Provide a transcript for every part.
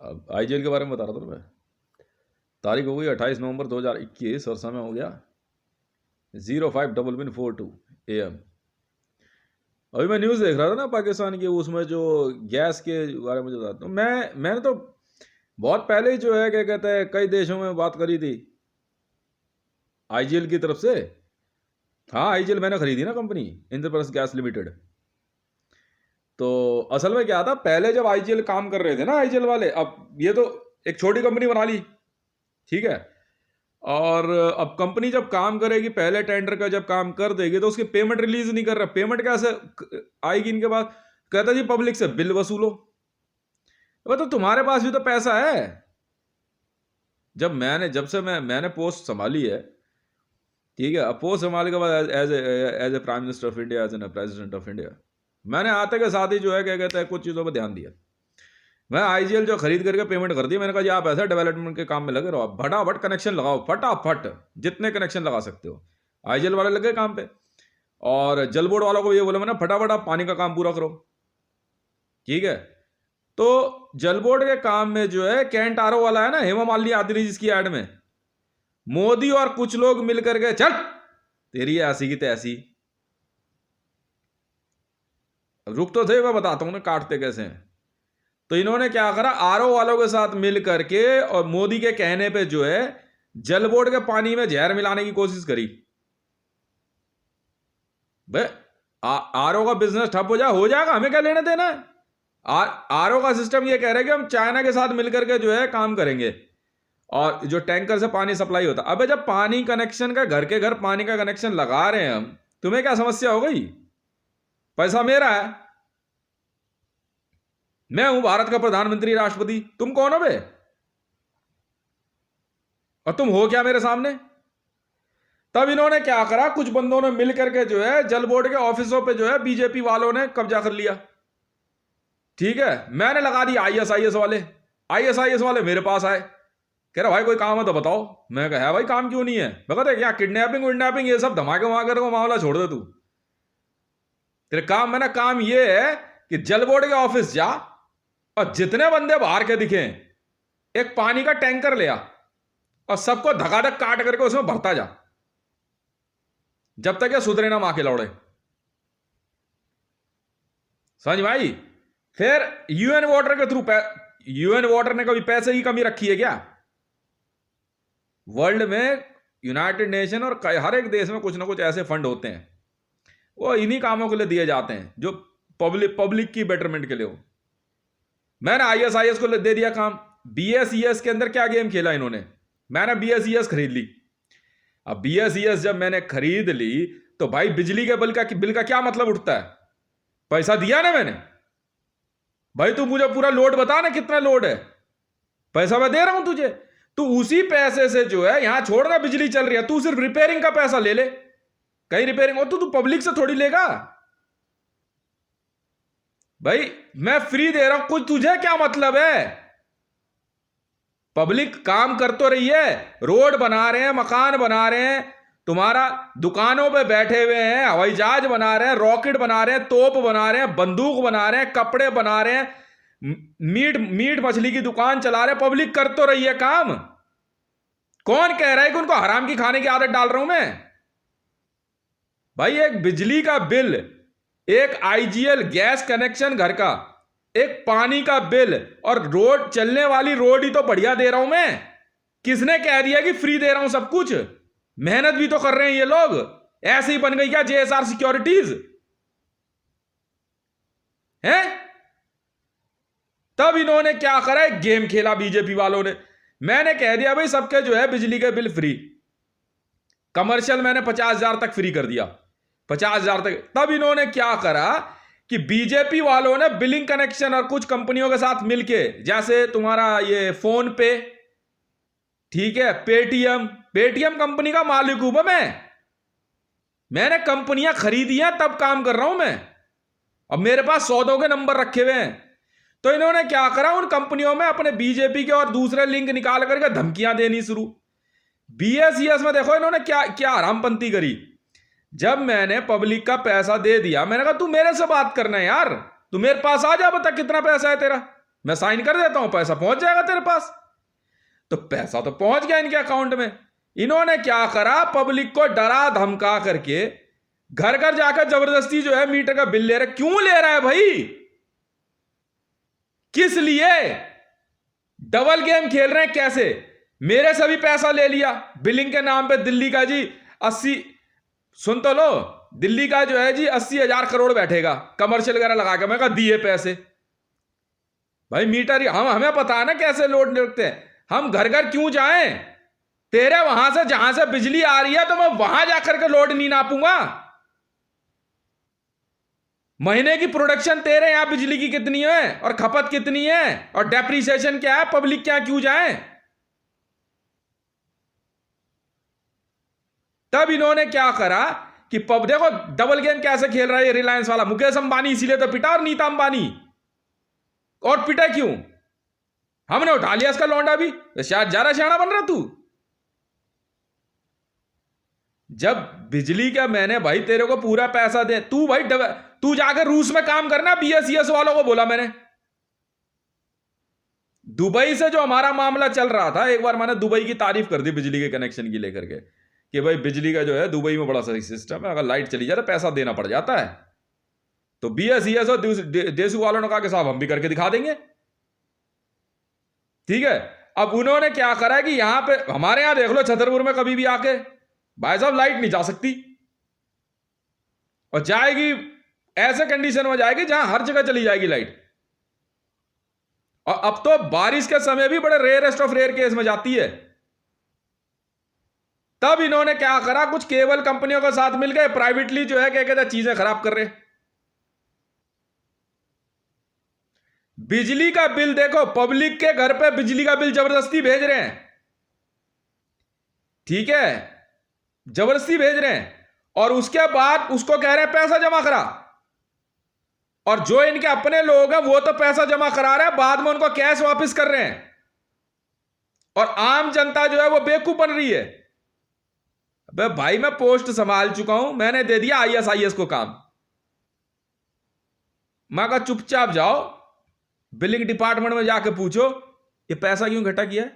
अब आईजीएल के बारे में बता रहा था मैं। तारीख हो गई 28 नवंबर 2021 और समय हो गया 05:42 AM। अभी मैं न्यूज़ देख रहा था ना पाकिस्तान की, उसमें जो गैस के बारे में जो था, तो मैंने तो बहुत पहले ही जो है क्या कहते हैं कई देशों में बात करी थी आईजीएल की तरफ से। हाँ, आईजीएल मैंने खरीदी ना कंपनी, इंद्रप्रस्थ गैस लिमिटेड। तो असल में क्या था, पहले जब आईजीएल काम कर रहे थे ना आईजीएल वाले, अब ये तो एक छोटी कंपनी बना ली, ठीक है। और अब कंपनी जब काम करेगी, पहले टेंडर का जब काम कर देगी तो उसकी पेमेंट रिलीज नहीं कर रहा। पेमेंट कैसे आएगी इनके पास? कहता जी पब्लिक से बिल वसूलो। तो तुम्हारे पास भी तो पैसा है। जब से मैंने पोस्ट संभाली है, ठीक है, अब पोस्ट संभालने के बाद as a prime minister of India, as a president of India, मैंने आते के साथ ही जो है क्या कहते हैं कुछ चीज़ों पर ध्यान दिया। मैं आईजीएल जो खरीद करके पेमेंट कर दी, मैंने कहा जी आप ऐसा डेवलपमेंट के काम में लगे रहो, आप फटाफट कनेक्शन लगाओ, फटाफट जितने कनेक्शन लगा सकते हो। आईजीएल वाले लगे काम पे, और जल बोर्ड वालों को ये बोला मैंने फटाफट आप पानी का काम पूरा करो, ठीक है। तो जल बोर्ड के काम में जो है कैंट आरओ वाला है ना, हेमा मालिनी आती रही जिसकी एड में, मोदी और कुछ लोग मिलकर के चल तेरी ऐसी की तैसी। रुक तो थे, मैं बताता हूं ना काटते कैसे हैं। तो इन्होंने क्या करा, आरओ वालों के साथ मिल करके और मोदी के कहने पे जो है जल बोर्ड के पानी में जहर मिलाने की कोशिश करी। भाई आरओ का बिजनेस ठप हो जाएगा, हमें क्या लेने देना है। आरओ का सिस्टम ये कह रहे हैं कि हम चाइना के साथ मिलकर के जो है काम करेंगे, और जो टैंकर से पानी सप्लाई होता। अबे जब पानी कनेक्शन का घर के घर पानी का कनेक्शन लगा रहे हैं हम, तुम्हें क्या समस्या हो गई? पैसा मेरा है, मैं हूं भारत का प्रधानमंत्री राष्ट्रपति, तुम कौन हो बे? और तुम हो क्या मेरे सामने? तब इन्होंने क्या करा, कुछ बंदों ने मिलकर के जो है जल बोर्ड के ऑफिसों पे जो है बीजेपी वालों ने कब्जा कर लिया, ठीक है। मैंने लगा दिया आईएसआईएस वाले। आईएसआईएस वाले मेरे पास आए, कह रहा भाई कोई काम है तो बताओ। मैं कहा है भाई काम क्यों नहीं है? मैं कहते क्या किडनैपिंग विडनैपिंग ये सब धमाके वमाके को मामला छोड़ दे तू। तेरे काम, मैंने काम ये है कि जल बोर्ड के ऑफिस जा और जितने बंदे बाहर के दिखे एक पानी का टैंकर ले आ और सबको धकाधक काट करके उसमें भरता जा, जब तक ये सुधरे ना मां के लौड़े। समझ भाई? फिर यूएन वाटर के थ्रू, यूएन वाटर ने कभी पैसे की कमी रखी है क्या? वर्ल्ड में यूनाइटेड नेशन और हर एक देश में कुछ ना कुछ ऐसे फंड होते हैं, वो इन्हीं कामों के लिए दिए जाते हैं जो पब्लिक की बेटरमेंट के लिए हो। मैंने आईएसआईएस को दे दिया काम। बीएसईएस के अंदर क्या गेम खेला इन्होंने, मैंने बीएसईएस खरीद ली। अब बीएसईएस जब मैंने खरीद ली तो भाई बिजली के बिल का क्या मतलब उठता है? पैसा दिया ना मैंने, भाई तू मुझे पूरा लोड बता ना कितना लोड है, पैसा मैं दे रहा हूं तुझे, तू उसी पैसे से जो है यहां छोड़ना बिजली चल रही है, तू सिर्फ रिपेयरिंग का पैसा ले ले, कहीं रिपेयरिंग हो तो तू पब्लिक से थोड़ी लेगा। भाई मैं फ्री दे रहा हूं, कुछ तुझे क्या मतलब है? पब्लिक काम कर तो रही है, रोड बना रहे हैं, मकान बना रहे हैं, तुम्हारा दुकानों पे बैठे हुए हैं, हवाई जहाज बना रहे हैं, रॉकेट बना रहे हैं, तोप बना रहे हैं, बंदूक बना रहे हैं, कपड़े बना रहे हैं, मीट मछली की दुकान चला रहे हैं। पब्लिक कर तो रही है काम। कौन कह रहा है कि उनको हराम की खाने की आदत डाल रहा हूं मैं? भाई एक बिजली का बिल, एक आईजीएल गैस कनेक्शन घर का, एक पानी का बिल, और रोड चलने वाली रोड ही तो बढ़िया दे रहा हूं मैं। किसने कह दिया कि फ्री दे रहा हूं सब कुछ? मेहनत भी तो कर रहे हैं ये लोग। ऐसे ही बन गई क्या जेएसआर सिक्योरिटीज है? तब इन्होंने क्या करा, एक गेम खेला बीजेपी वालों ने। मैंने कह दिया भाई सबके जो है बिजली के बिल फ्री, कमर्शियल मैंने 50,000 तक फ्री कर दिया, 50,000 तक। तब इन्होंने क्या करा कि बीजेपी वालों ने बिलिंग कनेक्शन और कुछ कंपनियों के साथ मिलके, जैसे तुम्हारा ये फोन पे, ठीक है, पेटीएम कंपनी का मालिक हूं मैंने कंपनियां खरीदी हैं तब काम कर रहा हूं मैं। अब मेरे पास सौदों के नंबर रखे हुए हैं। तो इन्होंने क्या करा, उन कंपनियों में अपने बीजेपी के और दूसरे लिंक निकाल करके धमकियां देनी शुरू। बीएसईएस में देखो इन्होंने क्या क्या हरामपंती करी। जब मैंने पब्लिक का पैसा दे दिया, मैंने कहा तू मेरे से बात करना है यार, तू मेरे पास आ जा, बता कितना पैसा है तेरा, मैं साइन कर देता हूं, पैसा पहुंच जाएगा तेरे पास। तो पैसा तो पहुंच गया इनके अकाउंट में। इन्होंने क्या करा, पब्लिक को डरा धमका करके घर घर जाकर जबरदस्ती जो है मीटर का बिल ले रहे। क्यों ले रहा है भाई, किस लिए? डबल गेम खेल रहे हैं। कैसे? मेरे से भी पैसा ले लिया बिलिंग के नाम पे। दिल्ली का जी 80, सुन तो लो, दिल्ली का जो है जी 80,000 करोड़ बैठेगा कमर्शियल वगैरह लगा के। मैं कहा दिए पैसे भाई, मीटर ही हमें पता है ना कैसे लोड रखते हैं। हम घर घर क्यों जाएं? तेरे वहां से जहां से बिजली आ रही है तो मैं वहां जाकर के लोड नहीं नापूंगा। महीने की प्रोडक्शन तेरे यहां बिजली की कितनी है और खपत कितनी है और डेप्रिसिएशन क्या है, पब्लिक क्या क्यों जाए? तब इन्होंने क्या करा कि देखो डबल गेम कैसे खेल रहा है ये रिलायंस वाला। मुकेश अंबानी इसीलिए तो पिटा, और नीता अंबानी। और पिटा क्यों? हमने उठा लिया इसका लौंडा भी, तो शायद ज्यादा सियाना बन रहा तू। जब बिजली का मैंने भाई तेरे को पूरा पैसा दे, तू भाई तू जाकर रूस में काम करना। बीएसईएस वालों को बोला मैंने, दुबई से जो हमारा मामला चल रहा था, एक बार मैंने दुबई की तारीफ कर दी बिजली के कनेक्शन की लेकर के, कि भाई बिजली का जो है दुबई में बड़ा सही सिस्टम है, अगर लाइट चली जाए तो पैसा देना पड़ जाता है। तो बीएसईएस और देसू वालों ने कहा कि साहब हम भी करके दिखा देंगे। ठीक है, अब उन्होंने क्या करा कि यहां पे हमारे यहां देख लो छतरपुर में कभी भी आके, भाई साहब लाइट नहीं जा सकती, और जाएगी ऐसे कंडीशन में जाएगी जहां हर जगह चली जाएगी लाइट। और अब तो बारिश के समय भी बड़े रेयरेस्ट ऑफ रेयर केस में जाती है। तब इन्होंने क्या करा, कुछ केबल कंपनियों के साथ मिलकर प्राइवेटली जो है क्या कहते हैं चीजें खराब कर रहे। बिजली का बिल देखो, पब्लिक के घर पे बिजली का बिल जबरदस्ती भेज रहे हैं। ठीक है, जबरदस्ती भेज रहे हैं, और उसके बाद उसको कह रहे हैं पैसा जमा करा। और जो इनके अपने लोग हैं वो तो पैसा जमा करा रहे हैं, बाद में उनको कैश वापस कर रहे हैं, और आम जनता जो है वो बेवकूफ बन रही है। अबे भाई मैं पोस्ट संभाल चुका हूं, मैंने दे दिया आईएसआईएस को काम। मैं कहा चुपचाप जाओ बिलिंग डिपार्टमेंट में जाके पूछो ये पैसा क्यों इकट्ठा किया है।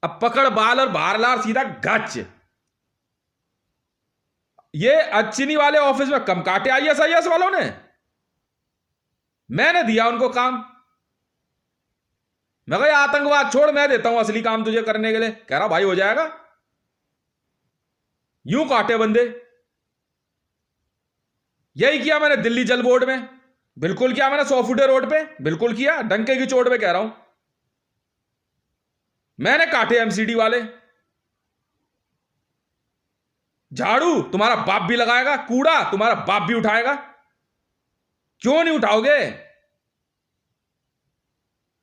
अब पकड़ बाल और बाहर लार सीधा गच। ये अच्छी वाले ऑफिस में कम काटे आईएसआईएस वालों ने, मैंने दिया उनको काम। मैं कहा आतंकवाद छोड़, मैं देता हूं असली काम तुझे करने के लिए। कह रहा भाई हो जाएगा। यूं काटे बंदे। यही किया मैंने दिल्ली जल बोर्ड में, बिल्कुल किया मैंने 100 फुटे रोड पे, बिल्कुल किया, डंके की चोट पे कह रहा हूं। मैंने काटे एमसीडी वाले। झाड़ू तुम्हारा बाप भी लगाएगा, कूड़ा तुम्हारा बाप भी उठाएगा, क्यों नहीं उठाओगे?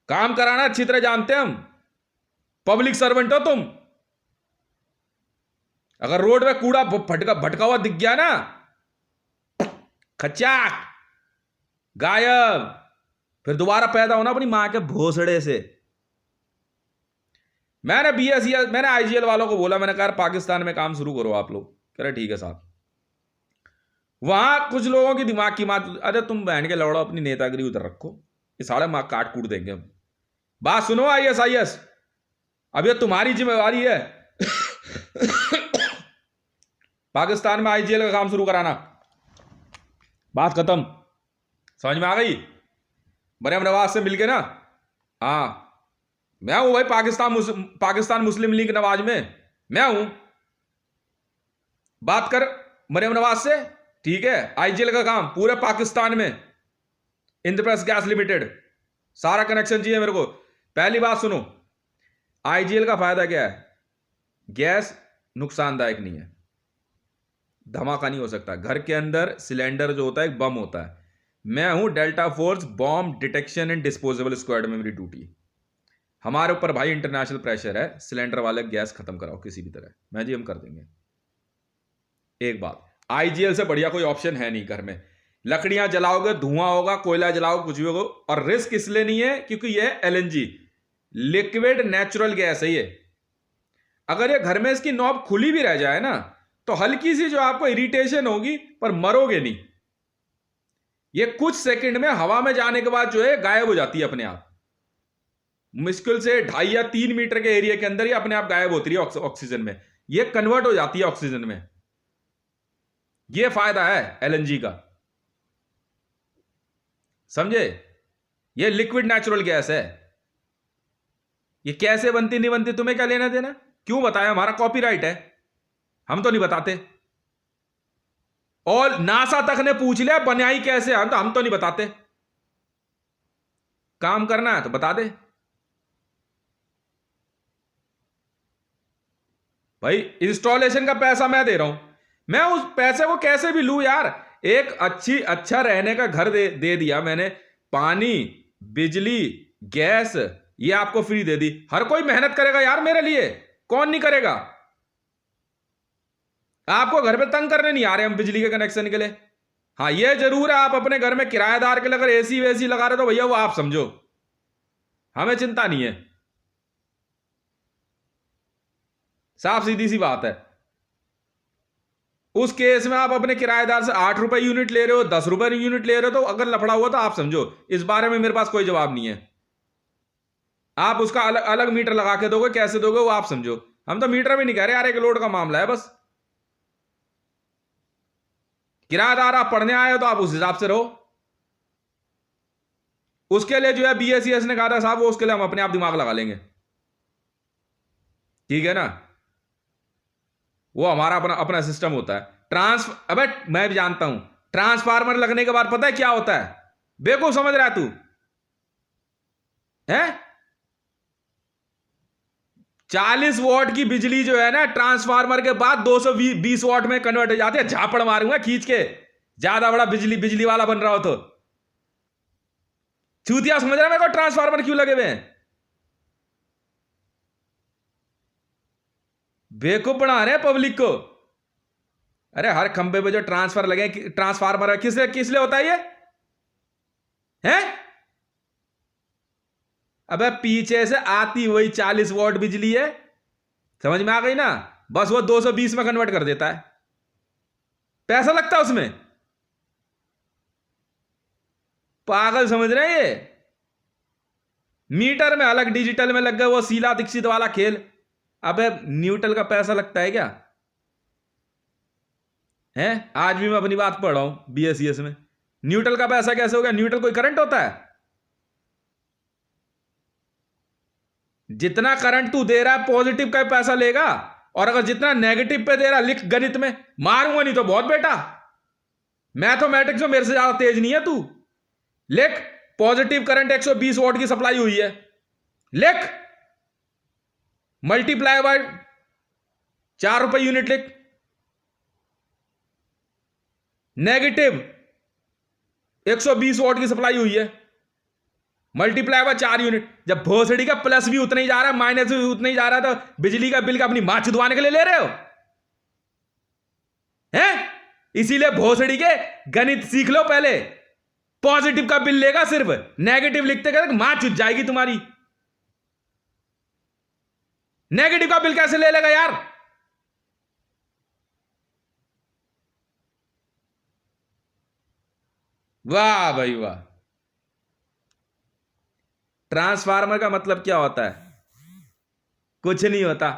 काम कराना अच्छी तरह जानते हैं हम, पब्लिक सर्वेंट हो तुम। अगर रोड पे कूड़ा भटका हुआ दिख गया ना, खचाक गायब, फिर दोबारा पैदा होना अपनी मां के भोसड़े से। मैंने आईजीएल वालों को बोला, मैंने कहा पाकिस्तान में काम शुरू करो आप लोग। कह रहे ठीक है साहब। वहां कुछ लोगों की दिमाग की बात, अरे तुम बहन के लौड़ो अपनी नेतागिरी उधर रखो, ये साढ़े माँ काट कूट देंगे हम। बात सुनो आईएसआईएस, अब ये तुम्हारी जिम्मेवारी है पाकिस्तान में आईजीएल का काम शुरू कराना। बात खत्म, समझ में आ गई? मरियम नवाज से मिलके ना, हाँ मैं हूं भाई पाकिस्तान मुस्लिम लीग नवाज में मैं हूं। बात कर मरियम नवाज से, ठीक है? आईजीएल का काम पूरे पाकिस्तान में, इंद्रप्रस्थ गैस लिमिटेड, सारा कनेक्शन चाहिए मेरे को। पहली बात सुनो, आईजीएल का फायदा क्या है? गैस नुकसानदायक नहीं है, धमाका नहीं हो सकता। घर के अंदर सिलेंडर जो होता है एक बम होता है। मैं हूं delta force bomb detection and disposable squad में मेरी ड्यूटी। हमारे ऊपर भाई इंटरनेशनल प्रेशर है, सिलेंडर वाले गैस खत्म कराओ किसी भी तरह। मैं जी हम कर देंगे। एक बात, आईजीएल से बढ़िया कोई ऑप्शन है नहीं। घर में लकड़ियां जलाओगे धुआं होगा, कोयला जलाओ कुछ भी होगा, और रिस्क इसलिए नहीं है क्योंकि यह एलएनजी लिक्विड नेचुरल गैस है। ये अगर ये घर में इसकी नॉब खुली भी रह जाए ना, तो हल्की सी जो आपको इरिटेशन होगी, पर मरोगे नहीं। ये कुछ सेकंड में हवा में जाने के बाद जो है गायब हो जाती है अपने आप। मुश्किल से 2.5 या 3 मीटर के एरिया के अंदर ही अपने आप गायब होती है ऑक्सीजन में, ये कन्वर्ट हो जाती है ऑक्सीजन में। ये फायदा है एलएनजी का, समझे? ये लिक्विड नेचुरल गैस है। ये कैसे बनती नहीं बनती तुम्हें क्या लेना देना? क्यों बताया? हमारा कॉपीराइट है, हम तो नहीं बताते। और नासा तक ने पूछ लिया बनाई कैसे, हम तो नहीं बताते। काम करना है तो बता दे भाई। इंस्टॉलेशन का पैसा मैं दे रहा हूं, मैं उस पैसे को कैसे भी लूं यार। एक अच्छा रहने का घर दे दिया मैंने, पानी, बिजली, गैस, ये आपको फ्री दे दी। हर कोई मेहनत करेगा यार मेरे लिए, कौन नहीं करेगा? आपको घर पे तंग करने नहीं आ रहे हम बिजली के कनेक्शन के लिए। हाँ ये जरूर है, आप अपने घर में किराएदार के लिए अगर एसी वेसी लगा रहे हो तो भैया वो आप समझो, हमें चिंता नहीं है। साफ सीधी सी बात है। उस केस में आप अपने किराएदार से 8 रुपए यूनिट ले रहे हो, 10 रुपए यूनिट ले रहे हो, तो अगर लफड़ा हुआ तो आप समझो। इस बारे में मेरे पास कोई जवाब नहीं है। आप उसका अलग अलग मीटर लगा के दोगे, कैसे दोगे वो आप समझो। हम तो मीटर भी नहीं कह रहे यार, एक लोड का मामला है बस। किराएदार आप पढ़ने आए हो तो आप उस हिसाब से रहो। उसके लिए जो है बीएसईएस ने कहा था साहब, वो उसके लिए हम अपने आप दिमाग लगा लेंगे, ठीक है ना? वो हमारा अपना अपना सिस्टम होता है। अबे मैं भी जानता हूं, ट्रांसफार्मर लगने के बाद पता है क्या होता है? बेवकूफ समझ रहा है तू? है 40 वॉट की बिजली जो है ना, ट्रांसफार्मर के बाद 220 वॉट में कन्वर्ट हो जाती है। झापड़ मारूंगा खींच के, ज्यादा बड़ा बिजली वाला बन रहा हो तो। चूतिया समझ रहा है मेरे को ट्रांसफार्मर क्यों लगे हुए हैं? बेवकूफ बना रहे हैं पब्लिक को। अरे हर खंबे पे जो ट्रांसफार्मर है, किस लिए होता है ये? है अबे पीछे से आती वही 40 वॉट बिजली है, समझ में आ गई ना? बस वो 220 में कन्वर्ट कर देता है, पैसा लगता है उसमें। पागल समझ रहे हैं ये? मीटर में अलग, डिजिटल में लग गए, वो शीला दीक्षित वाला खेल। अबे न्यूट्रल का पैसा लगता है क्या? है आज भी मैं अपनी बात पढ़ रहा हूं बीएसईएस में। न्यूट्रल का पैसा कैसे हो गया? न्यूट्रल कोई करंट होता है? जितना करंट तू दे रहा है पॉजिटिव का पैसा लेगा, और अगर जितना नेगेटिव पे दे रहा है, लिख गणित में, मारूंगा नहीं तो बहुत बेटा, मैथमेटिक्स में मेरे से ज्यादा तेज नहीं है तू। लिख पॉजिटिव करंट 120 वॉट की सप्लाई हुई है, लिख मल्टीप्लाई बाय 4 रुपए यूनिट, लिख नेगेटिव 120 वॉट की सप्लाई हुई है, मल्टीप्लाई बाय 4 यूनिट। जब भोसड़ी का प्लस भी उतना ही जा रहा है, माइनस भी उतना ही जा रहा है, तो बिजली का बिल का अपनी मां चुदवाने के लिए ले रहे हो? हैं? इसीलिए भोसड़ी के गणित सीख लो पहले। पॉजिटिव का बिल लेगा सिर्फ, नेगेटिव लिखते गए मां चुद जाएगी तुम्हारी। नेगेटिव का बिल कैसे ले लेगा यार? वाह भाई वाह। ट्रांसफार्मर का मतलब क्या होता है? कुछ नहीं होता,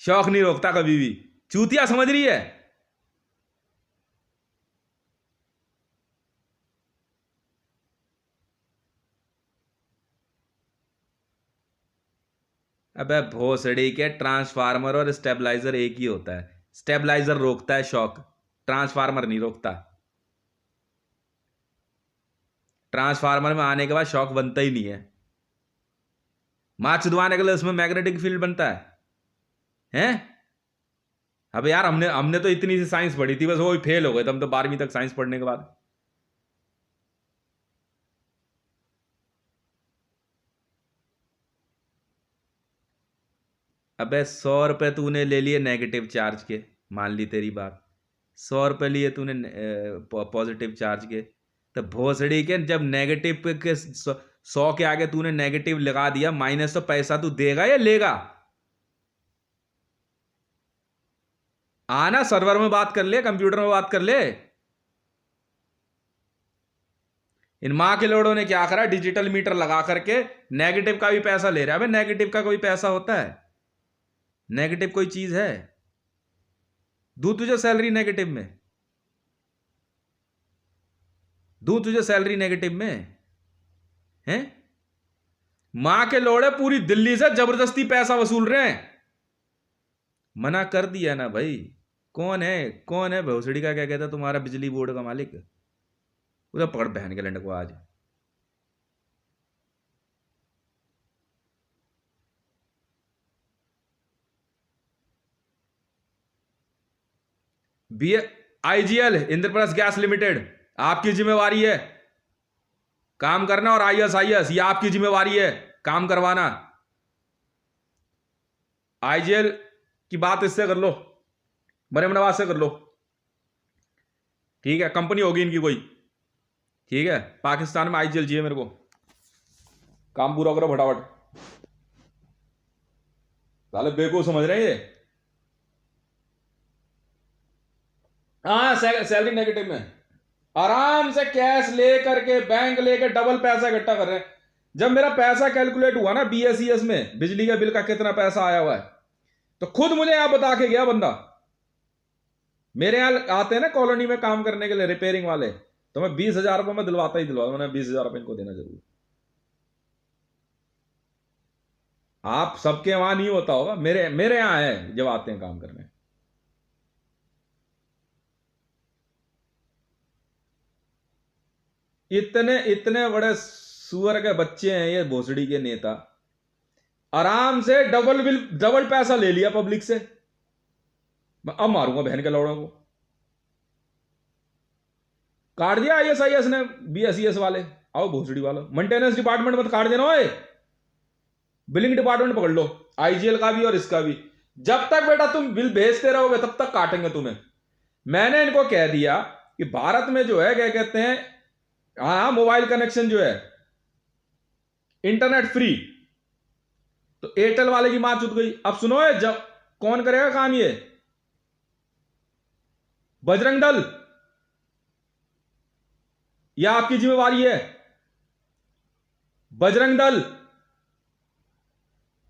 शौक नहीं रोकता कभी भी। चूतिया समझ रही है? अबे भोसड़ी के, ट्रांसफार्मर और स्टेबलाइजर एक ही होता है। स्टेबलाइजर रोकता है शॉक, ट्रांसफार्मर नहीं रोकता। ट्रांसफार्मर में आने के बाद शॉक बनता ही नहीं है, मां चुदवाने के लिए उसमें मैग्नेटिक फील्ड बनता है। हैं? अब यार हमने हमने तो इतनी सी साइंस पढ़ी थी, बस वो भी फेल हो गए थे हम तो 12वीं तक साइंस पढ़ने के बाद। अबे 100 रुपए तूने ले लिए नेगेटिव चार्ज के, मान ली तेरी बात, 100 रुपए लिए तूने पॉजिटिव चार्ज के, तो भोसड़ी के जब नेगेटिव के 100 के आगे तूने नेगेटिव लगा दिया, माइनस, तो पैसा तू देगा या लेगा? आना सर्वर में बात कर ले, कंप्यूटर में बात कर ले। इन माँ के लोड़ों ने क्या करा, डिजिटल मीटर लगा करके नेगेटिव का भी पैसा ले रहा है। नेगेटिव का कोई पैसा होता है? नेगेटिव कोई चीज है? दूं तुझे सैलरी नेगेटिव में, दूं तुझे सैलरी नेगेटिव में हैं? मां के लोड़े पूरी दिल्ली से जबरदस्ती पैसा वसूल रहे हैं। मना कर दिया ना भाई। कौन है भोसड़ी का, क्या कहता तुम्हारा बिजली बोर्ड का मालिक? उधर पकड़ बहन के लंड को आज। बी आईजीएल इंद्रप्रस्थ गैस लिमिटेड, आपकी जिम्मेवारी है काम करना, और आईएसआईएस ये आपकी जिम्मेवारी है काम करवाना। आईजीएल की बात इससे कर लो, मरियम नवाज से कर लो, ठीक है? कंपनी होगी इनकी कोई, ठीक है? पाकिस्तान में आईजीएल चाहिए मेरे को, काम पूरा करो फटाफट। साले बेवकूफ समझ रहे हैं ये। हाँ, सैलरी नेगेटिव में आराम से कैश ले करके, बैंक लेके डबल पैसा इकट्ठा कर रहे हैं। जब मेरा पैसा कैलकुलेट हुआ ना बीएसईएस में, बिजली का बिल का कितना पैसा आया हुआ है, तो खुद मुझे यहां बता के गया बंदा। मेरे यहां आते हैं ना कॉलोनी में काम करने के लिए रिपेयरिंग वाले, तो मैं 20,000 रुपये में दिलवाता ही दिलवाता। मैंने 20,000 रुपये इनको देना जरूर। आप सबके वहां नहीं होता होगा, मेरे यहां है जब आते हैं काम करने। इतने इतने बड़े सुअर के बच्चे हैं ये भोसड़ी के नेता, आराम से डबल पैसा ले लिया पब्लिक से। मैं अब मारूंगा बहन के लौड़ों को। काट दिया आईएसआईएस ने, बीएसईएस वाले। आओ भोसड़ी वालों, मेंटेनेंस डिपार्टमेंट में काट देना है, बिलिंग डिपार्टमेंट पकड़ लो, आईजीएल का भी और इसका भी। जब तक बेटा तुम बिल भेजते रहोगे तब तक काटेंगे तुम्हें। मैंने इनको कह दिया कि भारत में जो है क्या कहते हैं, हाँ मोबाइल कनेक्शन जो है इंटरनेट फ्री, तो एयरटेल वाले की मां चुत गई। अब सुनो है, जब कौन करेगा काम ये? बजरंग दल, यह आपकी जिम्मेवारी है। बजरंग दल,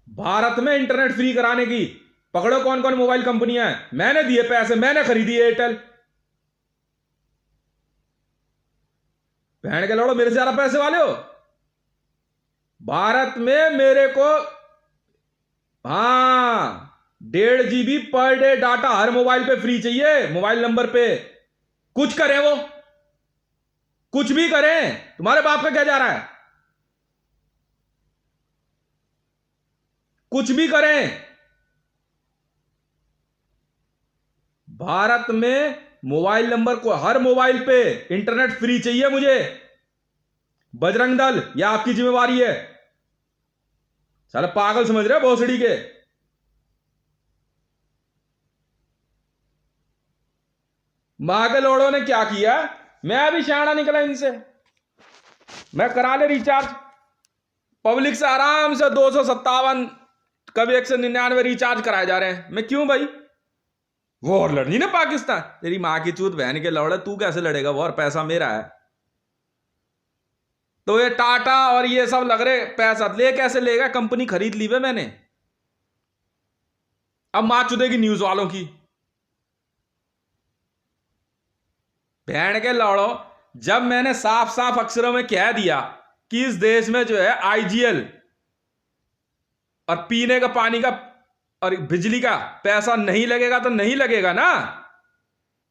भारत में इंटरनेट फ्री कराने की पकड़ो कौन कौन मोबाइल कंपनियां हैं। मैंने दिए पैसे, मैंने खरीदी एयरटेल। बहन के लड़ो, मेरे से ज्यादा पैसे वाले हो। भारत में मेरे को 1.5 GB पर डे डाटा हर मोबाइल पे फ्री चाहिए, मोबाइल नंबर पे। कुछ करें वो, कुछ भी करें, तुम्हारे बाप का क्या जा रहा है? कुछ भी करें, भारत में मोबाइल नंबर को हर मोबाइल पे इंटरनेट फ्री चाहिए मुझे। बजरंग दल, यह आपकी जिम्मेवारी है। साले पागल समझ रहे हो भोसड़ी के? मां के लोड़ों ने क्या किया, मैं अभी शाना निकला इनसे, मैं करा ले रिचार्ज पब्लिक से आराम से 257, कभी 199 रिचार्ज कराए जा रहे हैं। मैं क्यों भाई? वॉर लड़नी ना पाकिस्तान, तेरी मां की चूत बहन के लौड़े, तू कैसे लड़ेगा वॉर? पैसा मेरा है। तो ये टाटा और ये सब लग रहे पैसा ले, कैसे लेगा? कंपनी खरीद ली है मैंने। अब मां चुदेगी न्यूज वालों की। बहन के लौड़ो, जब मैंने साफ साफ अक्षरों में कह दिया कि इस देश में जो है आईजीएल और पीने का पानी का और बिजली का पैसा नहीं लगेगा, तो नहीं लगेगा ना,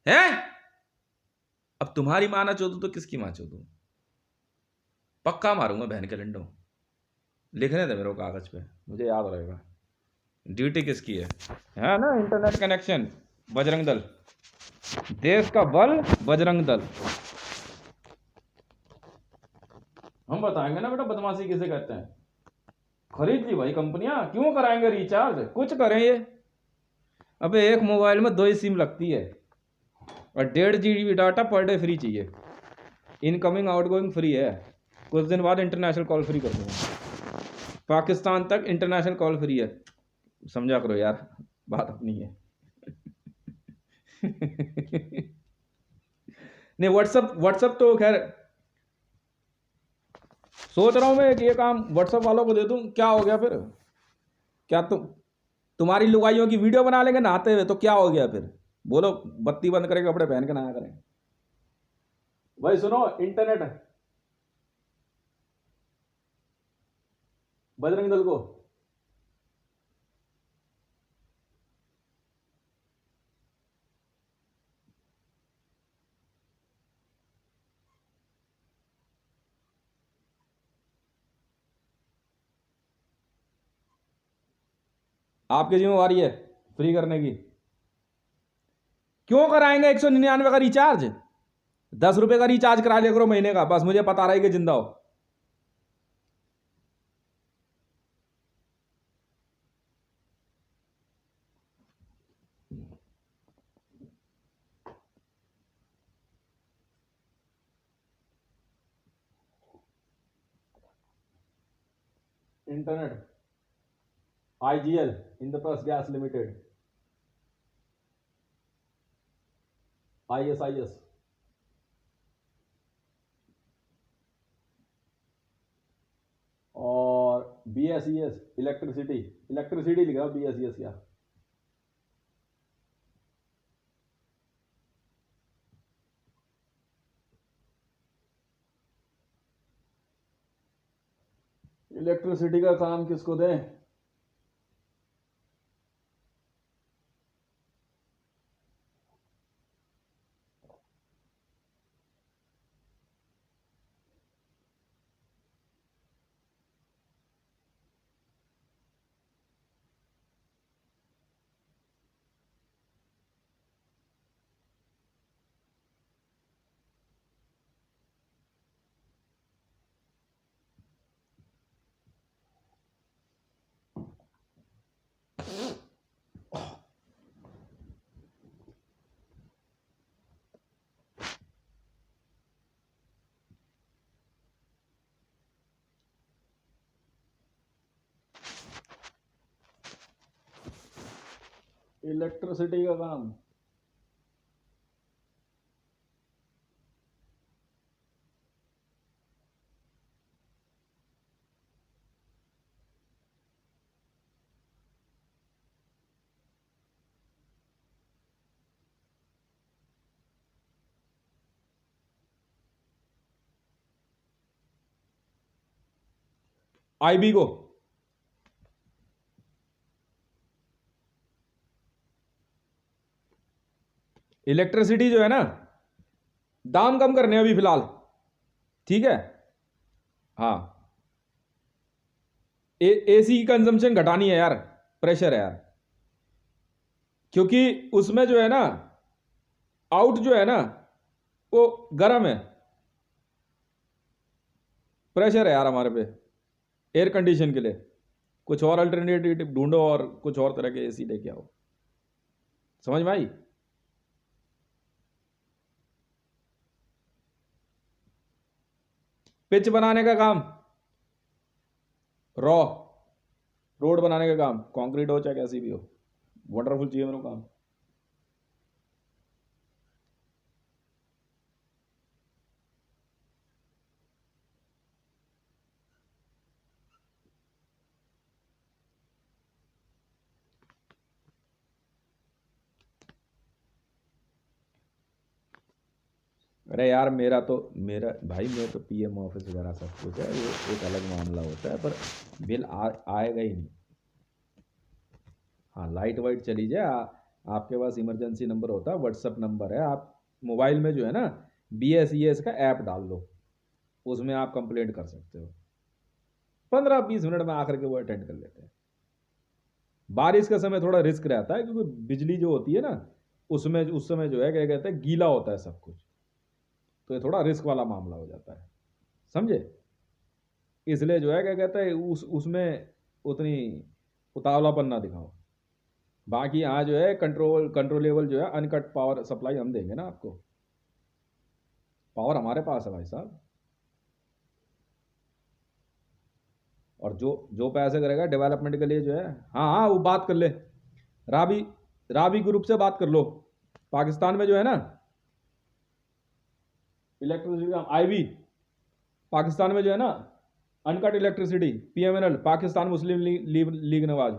है? अब तुम्हारी मां ना चोदू तो किसकी मां चोदू? पक्का मारूंगा बहन के लंडो। लिखने दे मेरे को कागज पे, मुझे याद रहेगा। ड्यूटी किसकी है ना? इंटरनेट कनेक्शन बजरंग दल, देश का बल बजरंग दल। हम बताएंगे ना बेटा बदमाशी किसे कहते हैं। खरीद ली भाई कंपनियां, क्यों कराएंगे रिचार्ज? कुछ करें ये। अबे एक मोबाइल में 2 ही सिम लगती है और 1.5 GB data per day free चाहिए। इनकमिंग आउटगोइंग फ्री है, कुछ दिन बाद इंटरनेशनल कॉल फ्री कर दूंगा। पाकिस्तान तक इंटरनेशनल कॉल फ्री है, समझा करो यार, बात अपनी है। नहीं, व्हाट्सअप तो खैर सोच रहा हूँ मैं कि ये काम व्हाट्सएप वालों को दे दूँ, क्या हो गया फिर? क्या तुम्हारी लुगाइयों की वीडियो बना लेंगे नहाते हुए, तो क्या हो गया फिर? बोलो बत्ती बंद करके कपड़े पहन के नहाया करें। भाई सुनो, इंटरनेट बजरंग दल को आपकी जिम्मेवारी है फ्री करने की। क्यों कराएंगे 199 का रिचार्ज? 10 रुपए का रिचार्ज करा लिया करो महीने का, बस मुझे पता रहे कि जिंदा हो। Internet IGL, Indraprastha gas limited, ISIS, और BSES, इलेक्ट्रिसिटी, इलेक्ट्रिसिटी लिखा BSES क्या? इलेक्ट्रिसिटी का काम किसको दें? इलेक्ट्रिसिटी का काम IB को। इलेक्ट्रिसिटी जो है ना, दाम कम करने अभी फिलहाल, ठीक है? हाँ, AC की कंजम्पशन घटानी है यार, प्रेशर है यार, क्योंकि उसमें जो है ना, आउट जो है ना वो गर्म है, प्रेशर है यार हमारे पे एयर कंडीशन के लिए। कुछ और अल्टरनेटिव ढूंढो और कुछ और तरह के AC लेके आओ। समझ में आई? पिच बनाने का काम, रॉ रोड बनाने का काम, कंक्रीट हो चाहे कैसी भी हो, वंडरफुल चाहिए मेरे को काम। अरे यार मेरा भाई, मैं तो PM ऑफिस वगैरह सब कुछ है, वो एक अलग मामला होता है, पर बिल आएगा ही नहीं। हाँ, लाइट वाइट चली जाए, आपके पास इमरजेंसी नंबर होता है, व्हाट्सअप नंबर है, आप मोबाइल में जो है ना BSES का ऐप डाल लो, उसमें आप कंप्लेंट कर सकते हो। 15-20 मिनट में आकर के वो अटेंड कर लेते हैं। बारिश का समय थोड़ा रिस्क रहता है, क्योंकि बिजली जो होती है ना, उसमें उस समय जो है क्या कहते हैं, गीला होता है सब कुछ, तो ये थोड़ा रिस्क वाला मामला हो जाता है, समझे? इसलिए जो है क्या कहते हैं, उसमें उतनी उतावलापन ना दिखाओ। बाकी यहाँ जो है कंट्रोलेबल जो है अनकट पावर सप्लाई हम देंगे ना आपको, पावर हमारे पास है भाई साहब। और जो जो पैसे करेगा डेवलपमेंट के लिए जो है, हाँ हाँ, वो बात कर ले, राबी राबी ग्रुप से बात कर लो। पाकिस्तान में जो है ना इलेक्ट्रिसिटी IB, पाकिस्तान में जो है ना अनकट इलेक्ट्रिसिटी, PMNL, पाकिस्तान मुस्लिम लीग नवाज,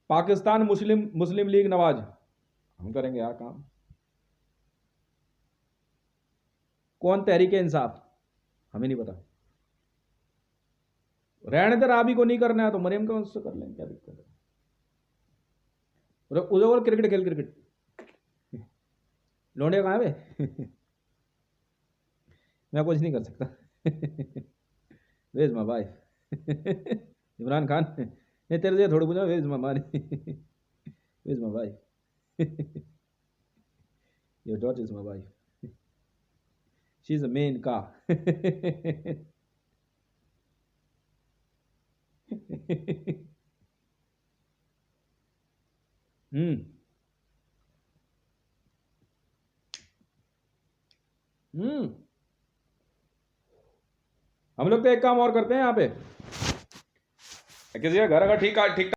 पाकिस्तान मुस्लिम लीग नवाज। हम करेंगे यार काम। कौन तहरीक इंसाफ, हमें नहीं पता। रहने दे, राबी को नहीं करना है तो मरियम को उससे कर लेंगे, क्या दिक्कत है। उधर क्रिकेट खेल, क्रिकेट लौंडे कहाँ है मैं कुछ नहीं कर सकता was my wife Imran Khan नहीं, तेरे से थोड़ी पूछा, was my money was my wife your daughter is my wife, she is a man का हम्म हम लोग तो एक काम और करते हैं यहाँ पे, किसी का घर अगर ठीक ठीक